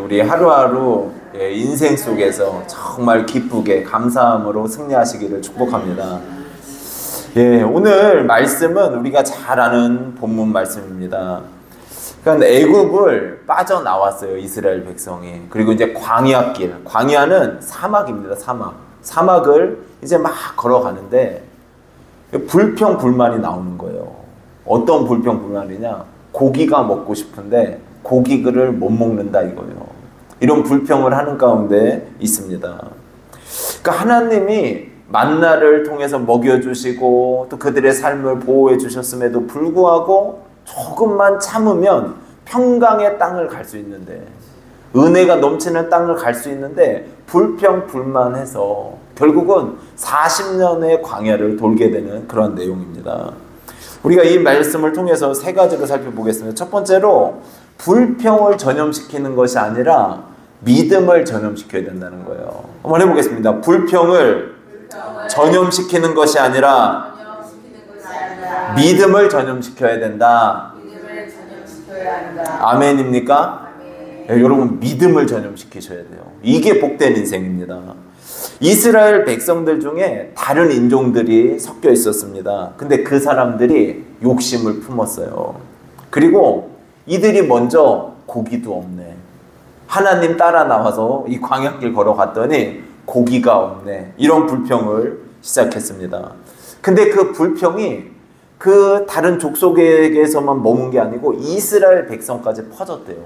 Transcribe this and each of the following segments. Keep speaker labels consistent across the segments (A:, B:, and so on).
A: 우리 하루하루 인생 속에서 정말 기쁘게 감사함으로 승리하시기를 축복합니다. 오늘 말씀은 우리가 잘 아는 본문 말씀입니다. 그러니까 애굽을 빠져나왔어요, 이스라엘 백성이. 그리고 이제 광야길, 광야는 사막입니다. 사막을 이제 막 걸어가는데 불평불만이 나오는 거예요. 어떤 불평불만이냐? 고기가 먹고 싶은데 고기를 못 먹는다 이거예요. 이런 불평을 하는 가운데 있습니다. 그러니까 하나님이 만나를 통해서 먹여주시고 또 그들의 삶을 보호해 주셨음에도 불구하고 조금만 참으면 평강의 땅을 갈 수 있는데, 은혜가 넘치는 땅을 갈 수 있는데 불평불만해서 결국은 40년의 광야를 돌게 되는 그런 내용입니다. 우리가 이 말씀을 통해서 세 가지로 살펴보겠습니다. 첫 번째로 불평을 전염시키는 것이 아니라 믿음을 전염시켜야 된다는 거예요. 한번 해보겠습니다. 불평을 전염시키는 것이 아니라 믿음을 전염시켜야 된다. 아멘입니까? 여러분, 믿음을 전염시키셔야 돼요. 이게 복된 인생입니다. 이스라엘 백성들 중에 다른 인종들이 섞여 있었습니다. 근데 그 사람들이 욕심을 품었어요. 그리고 이들이 먼저 고기도 없네. 하나님 따라 나와서 이 광야길 걸어갔더니 고기가 없네. 이런 불평을 시작했습니다. 근데 그 불평이 그 다른 족속에게서만 머문 게 아니고 이스라엘 백성까지 퍼졌대요.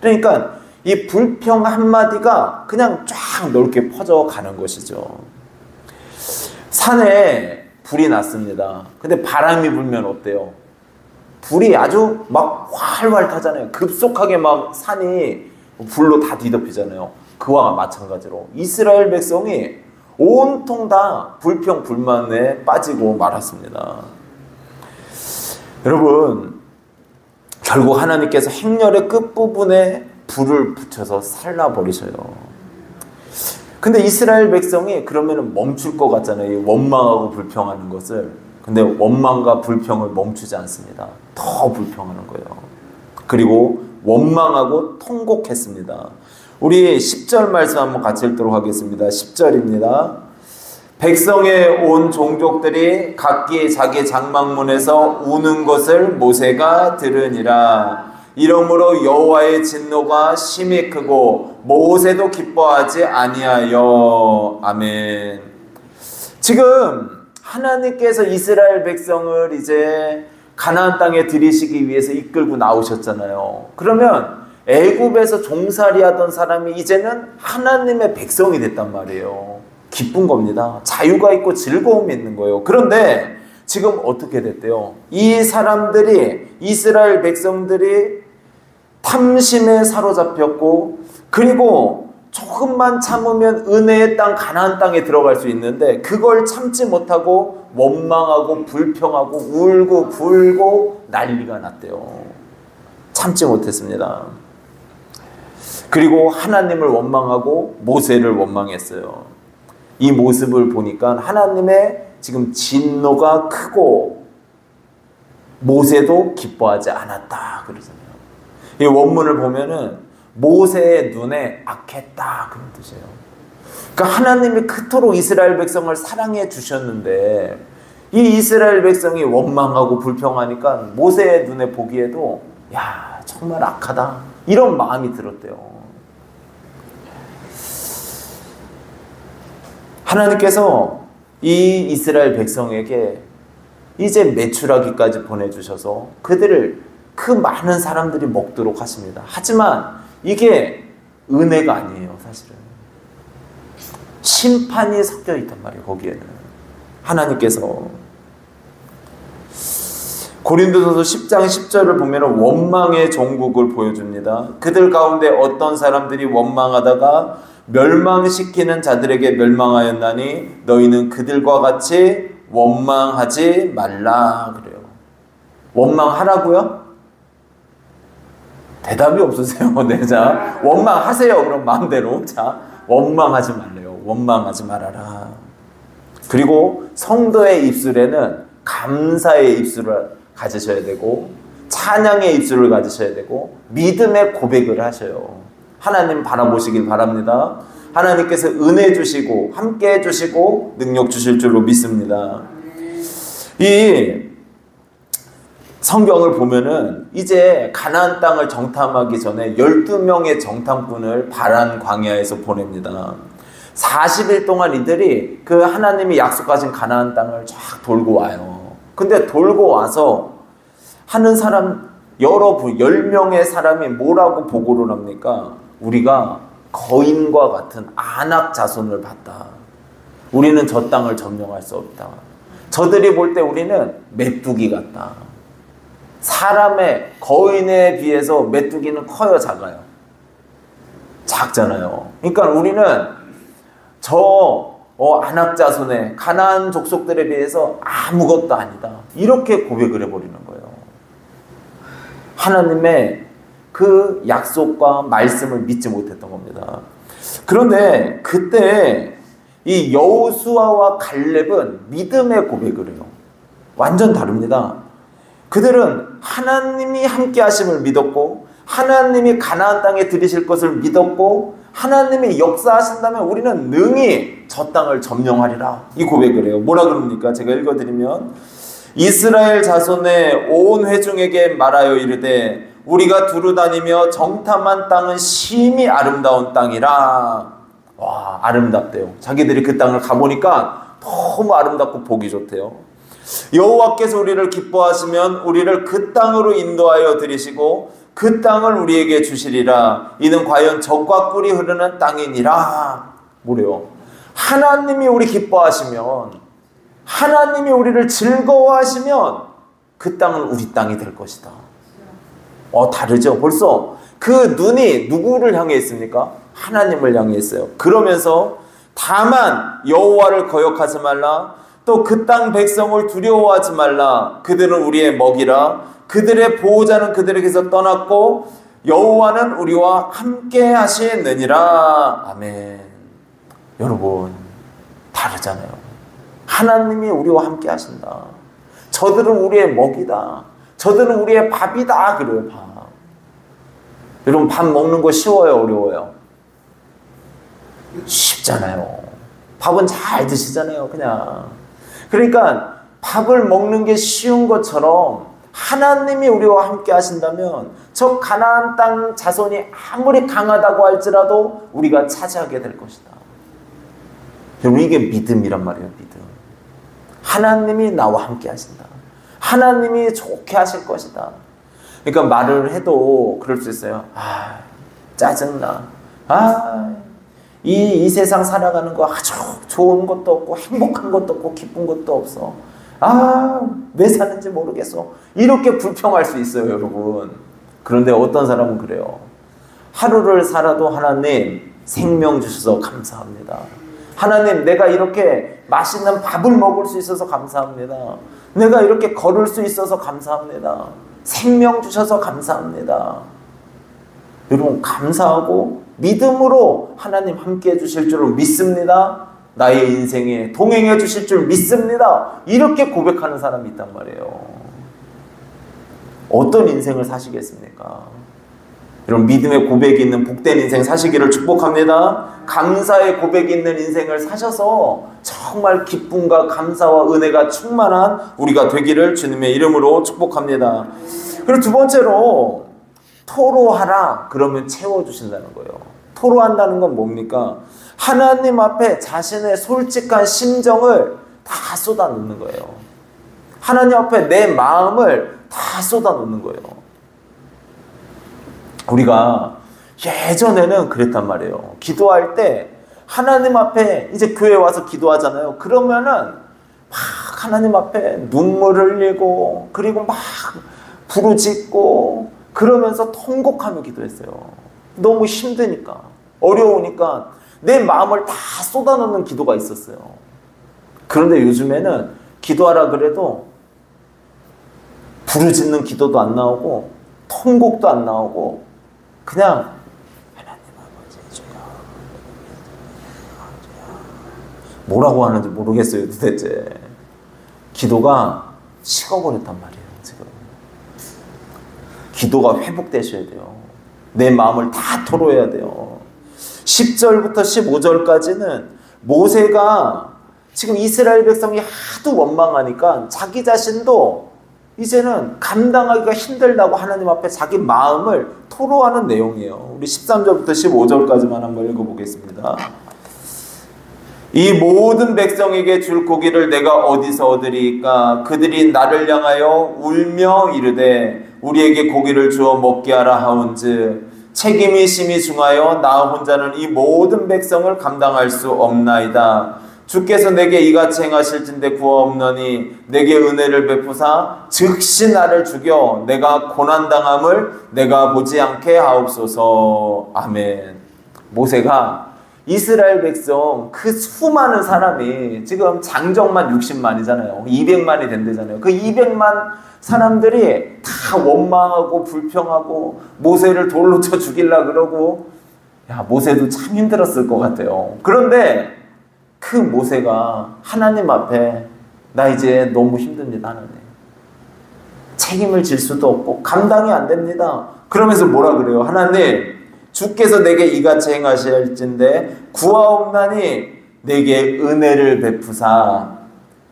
A: 그러니까 이 불평 한마디가 그냥 쫙 넓게 퍼져가는 것이죠. 산에 불이 났습니다. 근데 바람이 불면 어때요? 불이 아주 막 활활 타잖아요. 급속하게 막 산이 불로 다 뒤덮이잖아요. 그와 마찬가지로 이스라엘 백성이 온통 다 불평 불만에 빠지고 말았습니다. 여러분, 결국 하나님께서 행렬의 끝부분에 불을 붙여서 살라버리셔요. 근데 이스라엘 백성이 그러면 멈출 것 같잖아요. 원망하고 불평하는 것을. 근데 원망과 불평을 멈추지 않습니다. 더 불평하는 거예요. 그리고 원망하고 통곡했습니다. 우리 10절 말씀 한번 같이 읽도록 하겠습니다. 10절입니다. 백성의 온 종족들이 각기 자기 장막문에서 우는 것을 모세가 들으니라. 이러므로 여호와의 진노가 심히 크고 모세도 기뻐하지 아니하여. 아멘. 지금 하나님께서 이스라엘 백성을 이제 가나안 땅에 들이시기 위해서 이끌고 나오셨잖아요. 그러면 애굽에서 종살이하던 사람이 이제는 하나님의 백성이 됐단 말이에요. 기쁜 겁니다. 자유가 있고 즐거움이 있는 거예요. 그런데 지금 어떻게 됐대요? 이 사람들이, 이스라엘 백성들이 탐심에 사로잡혔고, 그리고 조금만 참으면 은혜의 땅, 가나안 땅에 들어갈 수 있는데 그걸 참지 못하고 원망하고 불평하고 울고 불고 난리가 났대요. 참지 못했습니다. 그리고 하나님을 원망하고 모세를 원망했어요. 이 모습을 보니까 하나님의 지금 진노가 크고 모세도 기뻐하지 않았다 그러잖아요. 이 원문을 보면은 모세의 눈에 악했다 그런 뜻이에요. 그러니까 하나님이 그토록 이스라엘 백성을 사랑해 주셨는데 이 이스라엘 백성이 원망하고 불평하니까 모세의 눈에 보기에도 야, 정말 악하다 이런 마음이 들었대요. 하나님께서 이 이스라엘 백성에게 이제 메추라기까지 보내주셔서 그들을 그 많은 사람들이 먹도록 하십니다. 하지만 이게 은혜가 아니에요. 사실은 심판이 섞여 있단 말이에요. 거기에는 하나님께서 고린도전서 10장 10절을 보면 원망의 종국을 보여줍니다. 그들 가운데 어떤 사람들이 원망하다가 멸망시키는 자들에게 멸망하였나니 너희는 그들과 같이 원망하지 말라 그래요. 원망하라고요? 대답이 없으세요. 네, 자, 원망하세요. 그럼 마음대로. 자, 원망하지 말래요. 원망하지 말아라. 그리고 성도의 입술에는 감사의 입술을 가지셔야 되고 찬양의 입술을 가지셔야 되고 믿음의 고백을 하셔요. 하나님 바라보시길 바랍니다. 하나님께서 은혜 주시고 함께 해주시고 능력 주실 줄로 믿습니다. 이 성경을 보면은 이제 가나안 땅을 정탐하기 전에 12명의 정탐꾼을 바란 광야에서 보냅니다. 40일 동안 이들이 그 하나님이 약속하신 가나안 땅을 쫙 돌고 와요. 근데 돌고 와서 하는 사람 여러 10명의 사람이 뭐라고 보고를 합니까? 우리가 거인과 같은 안악 자손을 봤다. 우리는 저 땅을 점령할 수 없다. 저들이 볼 때 우리는 메뚜기 같다. 사람의 거인에 비해서 메뚜기는 커요, 작아요? 작잖아요. 그러니까 우리는 저 안악 자손의 가나안 족속들에 비해서 아무것도 아니다. 이렇게 고백을 해버리는 거예요. 하나님의 그 약속과 말씀을 믿지 못했던 겁니다. 그런데 그때 이 여호수아와 갈렙은 믿음의 고백을 해요. 완전 다릅니다. 그들은 하나님이 함께 하심을 믿었고 하나님이 가나안 땅에 들이실 것을 믿었고 하나님이 역사하신다면 우리는 능히 저 땅을 점령하리라 이 고백을 해요. 뭐라 그럽니까? 제가 읽어드리면 이스라엘 자손의 온 회중에게 말하여 이르되 우리가 두루 다니며 정탐한 땅은 심히 아름다운 땅이라. 와, 아름답대요. 자기들이 그 땅을 가보니까 너무 아름답고 보기 좋대요. 여호와께서 우리를 기뻐하시면 우리를 그 땅으로 인도하여 들이시고 그 땅을 우리에게 주시리라. 이는 과연 젖과 꿀이 흐르는 땅이니라. 뭐래요? 하나님이 우리 기뻐하시면, 하나님이 우리를 즐거워하시면 그 땅은 우리 땅이 될 것이다. 다르죠? 벌써 그 눈이 누구를 향해 있습니까? 하나님을 향해 있어요. 그러면서 다만 여호와를 거역하지 말라. 또 그 땅 백성을 두려워하지 말라. 그들은 우리의 먹이라. 그들의 보호자는 그들에게서 떠났고 여호와는 우리와 함께 하시느니라. 아멘. 여러분, 다르잖아요. 하나님이 우리와 함께 하신다. 저들은 우리의 먹이다. 저들은 우리의 밥이다. 그래요, 밥. 여러분, 밥 먹는 거 쉬워요, 어려워요? 쉽잖아요. 밥은 잘 드시잖아요, 그냥. 그러니까 밥을 먹는 게 쉬운 것처럼 하나님이 우리와 함께 하신다면 저 가나안 땅 자손이 아무리 강하다고 할지라도 우리가 차지하게 될 것이다. 여러분, 이게 믿음이란 말이에요, 믿음. 하나님이 나와 함께 하신다. 하나님이 좋게 하실 것이다. 그러니까 말을 해도 그럴 수 있어요. 짜증나. 이 세상 살아가는 거 아주 좋은 것도 없고 행복한 것도 없고 기쁜 것도 없어. 왜 사는지 모르겠어. 이렇게 불평할 수 있어요, 여러분. 그런데 어떤 사람은 그래요. 하루를 살아도 하나님 생명 주셔서 감사합니다. 하나님, 내가 이렇게 맛있는 밥을 먹을 수 있어서 감사합니다. 내가 이렇게 걸을 수 있어서 감사합니다. 생명 주셔서 감사합니다. 여러분, 감사하고 믿음으로 하나님 함께 해주실 줄을 믿습니다. 나의 인생에 동행해 주실 줄 믿습니다. 이렇게 고백하는 사람이 있단 말이에요. 어떤 인생을 사시겠습니까? 여러분, 믿음의 고백이 있는 복된 인생 사시기를 축복합니다. 감사의 고백이 있는 인생을 사셔서 정말 기쁨과 감사와 은혜가 충만한 우리가 되기를 주님의 이름으로 축복합니다. 그리고 두 번째로 토로하라 그러면 채워주신다는 거예요. 토로한다는 건 뭡니까? 하나님 앞에 자신의 솔직한 심정을 다 쏟아놓는 거예요. 하나님 앞에 내 마음을 다 쏟아놓는 거예요. 우리가 예전에는 그랬단 말이에요. 기도할 때 하나님 앞에 이제 교회 와서 기도하잖아요. 그러면은 막 하나님 앞에 눈물을 흘리고 그리고 막 부르짖고 그러면서 통곡하며 기도했어요. 너무 힘드니까, 어려우니까 내 마음을 다 쏟아놓는 기도가 있었어요. 그런데 요즘에는 기도하라 그래도 부르짖는 기도도 안 나오고 통곡도 안 나오고 그냥 하나님 아버지 주여 뭐라고 하는지 모르겠어요. 도대체 기도가 식어버렸단 말이에요, 지금. 기도가 회복되셔야 돼요. 내 마음을 다 토로해야 돼요. 10절부터 15절까지는 모세가 지금 이스라엘 백성이 하도 원망하니까 자기 자신도 이제는 감당하기가 힘들다고 하나님 앞에 자기 마음을 토로하는 내용이에요. 우리 13절부터 15절까지만 한번 읽어보겠습니다. 이 모든 백성에게 줄 고기를 내가 어디서 얻으리까? 그들이 나를 향하여 울며 이르되 우리에게 고기를 주어 먹게 하라 하온즉 책임이 심히 중하여 나 혼자는 이 모든 백성을 감당할 수 없나이다. 주께서 내게 이같이 행하실진대 구하옵노니 내게 은혜를 베푸사 즉시 나를 죽여 내가 고난당함을 내가 보지 않게 하옵소서. 아멘. 모세가 이스라엘 백성 그 수많은 사람이 지금 장정만 60만이잖아요. 200만이 된대잖아요. 그 200만 사람들이 다 원망하고 불평하고 모세를 돌로 쳐 죽이려고 그러고, 야, 모세도 참 힘들었을 것 같아요. 그런데 그 모세가 하나님 앞에 나 이제 너무 힘듭니다 하나님, 책임을 질 수도 없고 감당이 안 됩니다. 그러면서 뭐라 그래요? 하나님, 주께서 내게 이같이 행하실진대 구하옵나니 내게 은혜를 베푸사.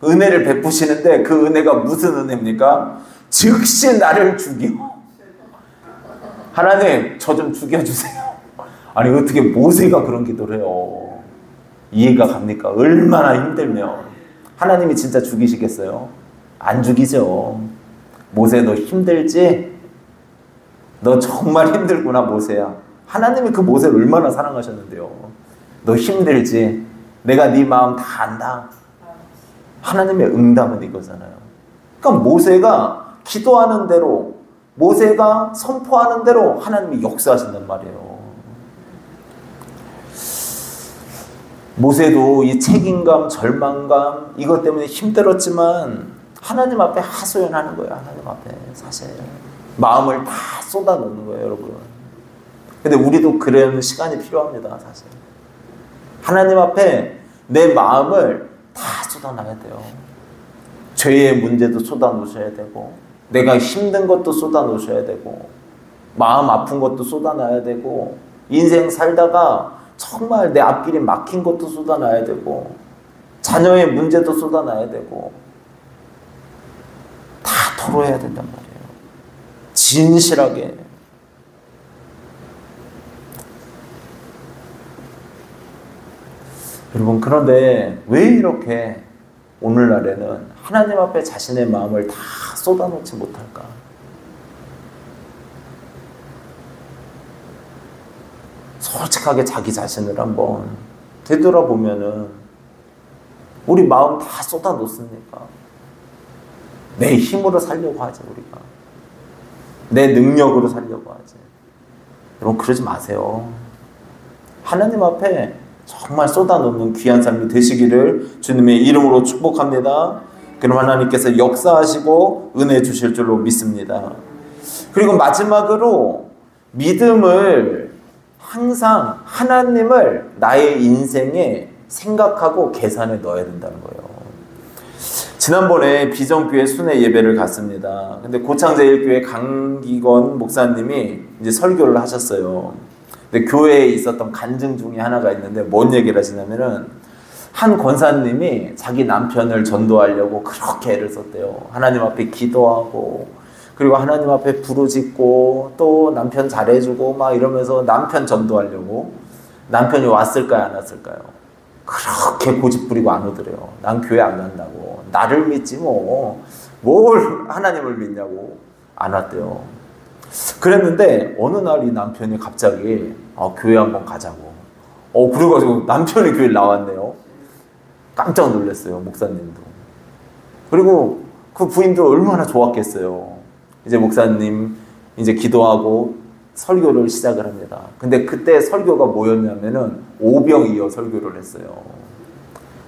A: 은혜를 베푸시는데 그 은혜가 무슨 은혜입니까? 즉시 나를 죽여. 하나님, 저 좀 죽여주세요. 아니, 어떻게 모세가 그런 기도를 해요? 이해가 갑니까? 얼마나 힘들면. 하나님이 진짜 죽이시겠어요? 안 죽이죠. 모세, 너 힘들지? 너 정말 힘들구나 모세야. 하나님이 그 모세를 얼마나 사랑하셨는데요. 너 힘들지? 내가 네 마음 다 안다. 하나님의 응답은 이거잖아요. 그러니까 모세가 기도하는 대로, 모세가 선포하는 대로 하나님이 역사하신단 말이에요. 모세도 이 책임감, 절망감 이것 때문에 힘들었지만 하나님 앞에 하소연하는 거예요. 하나님 앞에 사실 마음을 다 쏟아놓는 거예요, 여러분. 근데 우리도 그런 시간이 필요합니다, 사실. 하나님 앞에 내 마음을 다 쏟아놔야 돼요. 죄의 문제도 쏟아놓으셔야 되고, 내가 힘든 것도 쏟아놓으셔야 되고, 마음 아픈 것도 쏟아놔야 되고, 인생 살다가 정말 내 앞길이 막힌 것도 쏟아놔야 되고, 자녀의 문제도 쏟아놔야 되고, 다 토로해야 된단 말이에요. 진실하게. 여러분, 그런데 왜 이렇게 오늘날에는 하나님 앞에 자신의 마음을 다 쏟아놓지 못할까? 솔직하게 자기 자신을 한번 되돌아보면은 우리 마음 다 쏟아놓습니까? 내 힘으로 살려고 하지, 우리가. 내 능력으로 살려고 하지. 여러분, 그러지 마세요. 하나님 앞에 정말 쏟아놓는 귀한 삶이 되시기를 주님의 이름으로 축복합니다. 그럼 하나님께서 역사하시고 은혜 주실 줄로 믿습니다. 그리고 마지막으로 믿음을 항상 하나님을 나의 인생에 생각하고 계산에 넣어야 된다는 거예요. 지난번에 비전교회 순회 예배를 갔습니다. 근데 고창제일교회 강기건 목사님이 이제 설교를 하셨어요. 근데 교회에 있었던 간증 중에 하나가 있는데 뭔 얘기를 하시냐면은 한 권사님이 자기 남편을 전도하려고 그렇게 애를 썼대요. 하나님 앞에 기도하고, 그리고 하나님 앞에 부르짖고, 또 남편 잘해주고 막 이러면서 남편 전도하려고. 남편이 왔을까요, 안 왔을까요? 그렇게 고집 부리고 안 오더래요. 난 교회 안 간다고. 나를 믿지 뭐. 뭘 하나님을 믿냐고. 안 왔대요. 그랬는데 어느 날 이 남편이 갑자기 교회 한번 가자고. 그래가지고 남편이 교회에 나왔네요. 깜짝 놀랐어요, 목사님도. 그리고 그 부인도 얼마나 좋았겠어요. 이제 목사님 이제 기도하고 설교를 시작을 합니다. 근데 그때 설교가 뭐였냐면은 오병이어 설교를 했어요.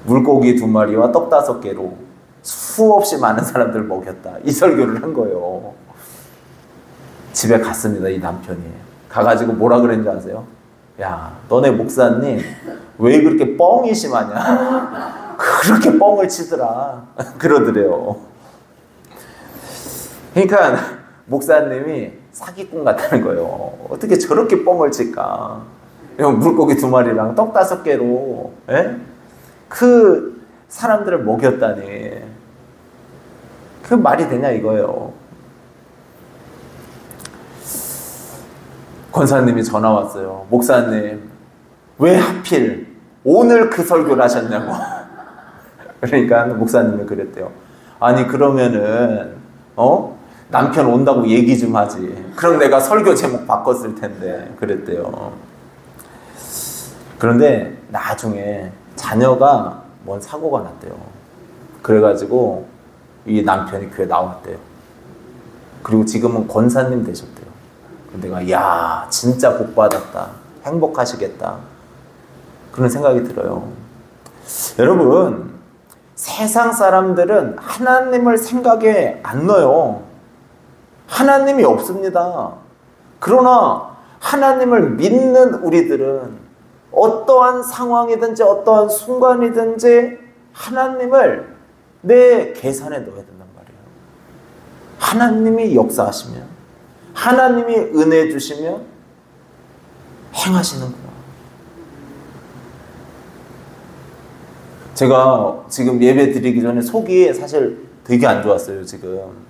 A: 물고기 2마리와 떡 5개로 수없이 많은 사람들을 먹였다. 이 설교를 한 거예요. 집에 갔습니다, 이 남편이. 가가지고 뭐라 그랬는지 아세요? 야, 너네 목사님 왜 그렇게 뻥이 심하냐? 그렇게 뻥을 치더라. 그러더래요. 그러니까 목사님이 사기꾼 같다는 거예요. 어떻게 저렇게 뻥을 칠까? 물고기 2마리랑 떡 5개로 예? 그 사람들을 먹였다니. 그 말이 되냐 이거예요. 권사님이 전화 왔어요. 목사님, 왜 하필 오늘 그 설교를 하셨냐고. 그러니까 목사님이 그랬대요. 아니 그러면은 남편 온다고 얘기 좀 하지. 그럼 내가 설교 제목 바꿨을 텐데. 그랬대요. 그런데 나중에 자녀가 뭔 사고가 났대요. 그래가지고 이 남편이 교회 나왔대요. 그리고 지금은 권사님 되셨대요. 내가 야 진짜 복 받았다. 행복하시겠다. 그런 생각이 들어요. 여러분, 세상 사람들은 하나님을 생각에 안 넣어요. 하나님이 없습니다. 그러나 하나님을 믿는 우리들은 어떠한 상황이든지 어떠한 순간이든지 하나님을 내 계산에 넣어야 된단 말이에요. 하나님이 역사하시면, 하나님이 은혜 주시면 행하시는구나. 제가 지금 예배 드리기 전에 속이 사실 되게 안 좋았어요, 지금.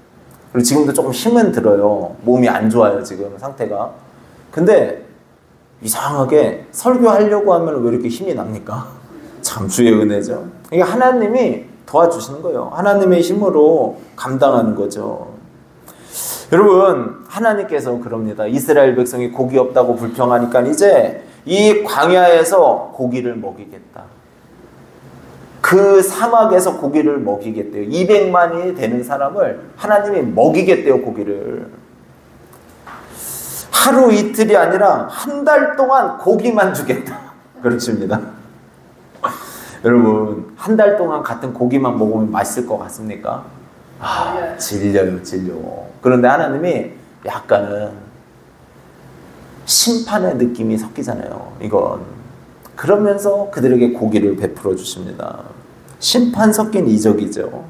A: 그리고 지금도 조금 힘은 들어요. 몸이 안 좋아요, 지금 상태가. 근데 이상하게 설교하려고 하면 왜 이렇게 힘이 납니까? 참 주의 은혜죠. 이게 하나님이 도와주시는 거예요. 하나님의 힘으로 감당하는 거죠. 여러분, 하나님께서 그럽니다. 이스라엘 백성이 고기 없다고 불평하니까 이제 이 광야에서 고기를 먹이겠다. 그 사막에서 고기를 먹이겠대요. 200만이 되는 사람을 하나님이 먹이겠대요, 고기를. 하루 이틀이 아니라 한 달 동안 고기만 주겠다. 그렇습니다. 여러분, 한 달 동안 같은 고기만 먹으면 맛있을 것 같습니까? 아, 질려요, 질려. 그런데 하나님이 약간은 심판의 느낌이 섞이잖아요, 이건. 그러면서 그들에게 고기를 베풀어 주십니다. 심판 섞인 이적이죠.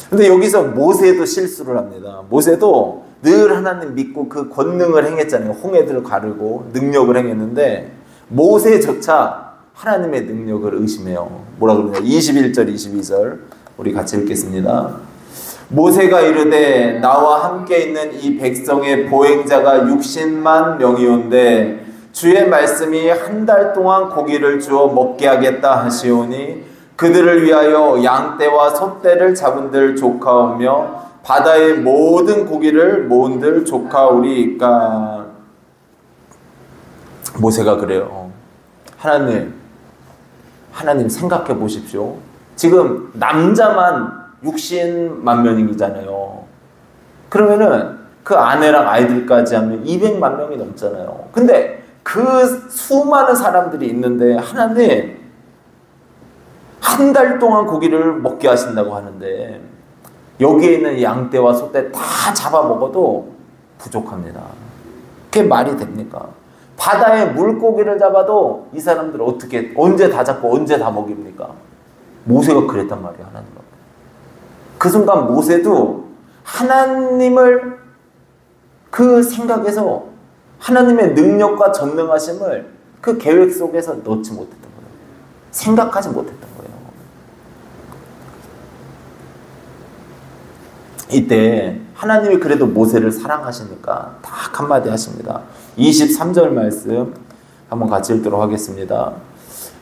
A: 근데 여기서 모세도 실수를 합니다. 모세도 늘 하나님 믿고 그 권능을 행했잖아요. 홍해들을 가르고 능력을 행했는데 모세조차 하나님의 능력을 의심해요. 뭐라 그러냐? 21절 22절 우리 같이 읽겠습니다. 모세가 이르되 나와 함께 있는 이 백성의 보행자가 60만 명이온데 주의 말씀이 한 달 동안 고기를 주어 먹게 하겠다 하시오니 그들을 위하여 양떼와 소떼를 잡은들 조카오며 바다의 모든 고기를 모은들 조카오리까. 모세가 그래요. 하나님 생각해 보십시오. 지금 남자만 60만 명이잖아요. 그러면은 그 아내랑 아이들까지 하면 200만 명이 넘잖아요. 근데 그 수많은 사람들이 있는데 하나님 한 달 동안 고기를 먹게 하신다고 하는데 여기에 있는 양떼와 소떼 다 잡아먹어도 부족합니다. 그게 말이 됩니까? 바다에 물고기를 잡아도 이 사람들 어떻게 언제 다 잡고 언제 다 먹입니까? 모세가 그랬단 말이에요. 하나님 앞에. 그 순간 모세도 하나님을 그 생각에서 하나님의 능력과 전능하심을 그 계획 속에서 넣지 못했던 거예요. 생각하지 못했던 거예요. 이때 하나님이 그래도 모세를 사랑하시니까 딱 한마디 하십니다. 23절 말씀 한번 같이 읽도록 하겠습니다.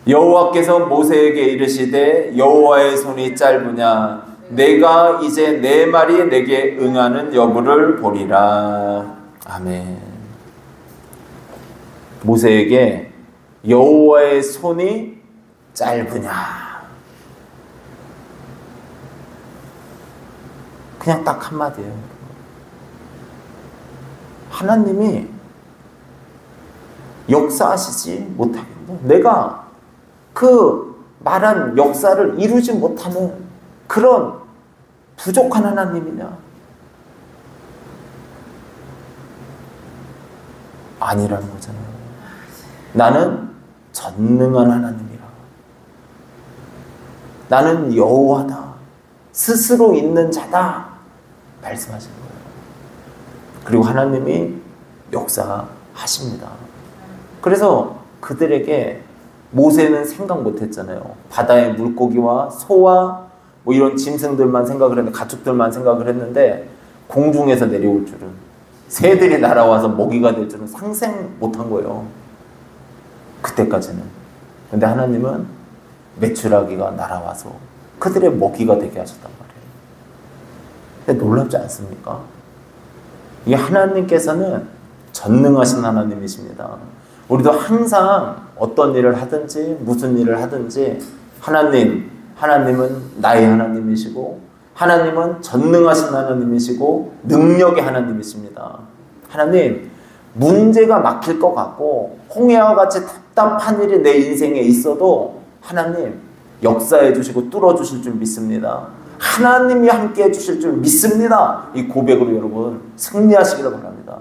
A: 여호와께서 모세에게 이르시되 여호와의 손이 짧으냐 내가 이제 내 말이 내게 응하는 여부를 보리라. 아멘. 모세에게 여호와의 손이 짧으냐, 그냥 딱 한마디예요. 하나님이 역사하시지 못하겠네. 내가 그 말한 역사를 이루지 못하는 그런 부족한 하나님이냐? 아니라는 거잖아요. 나는 전능한 하나님이라. 나는 여호와다. 스스로 있는 자다. 말씀하시는 거예요. 그리고 하나님이 역사하십니다. 그래서 그들에게 모세는 생각 못했잖아요. 바다의 물고기와 소와 뭐 이런 짐승들만 생각을 했는데, 가축들만 생각을 했는데 공중에서 내려올 줄은, 새들이 날아와서 먹이가 될 줄은 상생 못한 거예요. 그때까지는. 근데 하나님은 메추라기가 날아와서 그들의 먹이가 되게 하셨단 말이에요. 근데 놀랍지 않습니까? 이 하나님께서는 전능하신 하나님이십니다. 우리도 항상 어떤 일을 하든지 무슨 일을 하든지 하나님은 나의 하나님이시고, 하나님은 전능하신 하나님이시고 능력의 하나님이십니다. 하나님, 문제가 막힐 것 같고 홍해와 같이 답답한 일이 내 인생에 있어도 하나님 역사해 주시고 뚫어 주실 줄 믿습니다. 하나님이 함께 해 주실 줄 믿습니다. 이 고백으로 여러분 승리하시기를 바랍니다.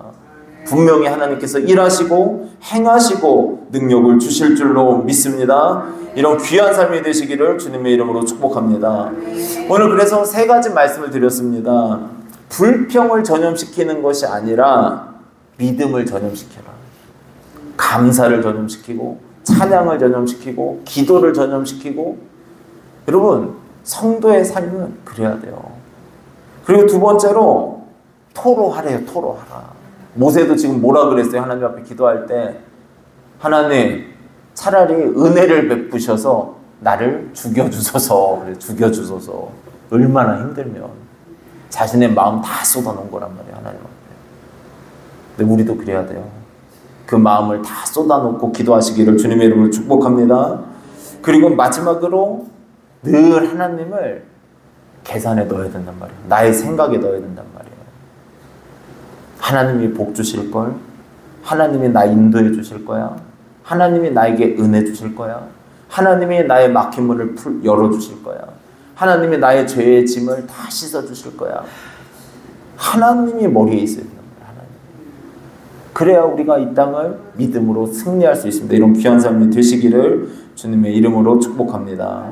A: 분명히 하나님께서 일하시고 행하시고 능력을 주실 줄로 믿습니다. 이런 귀한 삶이 되시기를 주님의 이름으로 축복합니다. 오늘 그래서 3가지 말씀을 드렸습니다. 불평을 전염시키는 것이 아니라 믿음을 전염시켜라. 감사를 전염시키고 찬양을 전염시키고 기도를 전염시키고, 여러분 성도의 삶은 그래야 돼요. 그리고 2번째로 토로하래요. 토로하라. 모세도 지금 뭐라 그랬어요? 하나님 앞에 기도할 때, 하나님 차라리 은혜를 베푸셔서 나를 죽여주소서. 그래, 죽여주소서. 얼마나 힘들면 자신의 마음 다 쏟아놓은 거란 말이에요, 하나님 앞에. 근데 우리도 그래야 돼요. 그 마음을 다 쏟아놓고 기도하시기를 주님의 이름으로 축복합니다. 그리고 마지막으로 늘 하나님을 계산에 넣어야 된단 말이에요. 나의 생각에 넣어야 된단 말이에요. 하나님이 복 주실 걸, 하나님이 나 인도해 주실 거야, 하나님이 나에게 은혜 주실 거야, 하나님이 나의 막힌 문을 열어 주실 거야, 하나님이 나의 죄의 짐을 다 씻어 주실 거야. 하나님이 머리에 있어야 된단 말이에요. 하나님. 그래야 우리가 이 땅을 믿음으로 승리할 수 있습니다. 이런 귀한 삶이 되시기를 주님의 이름으로 축복합니다.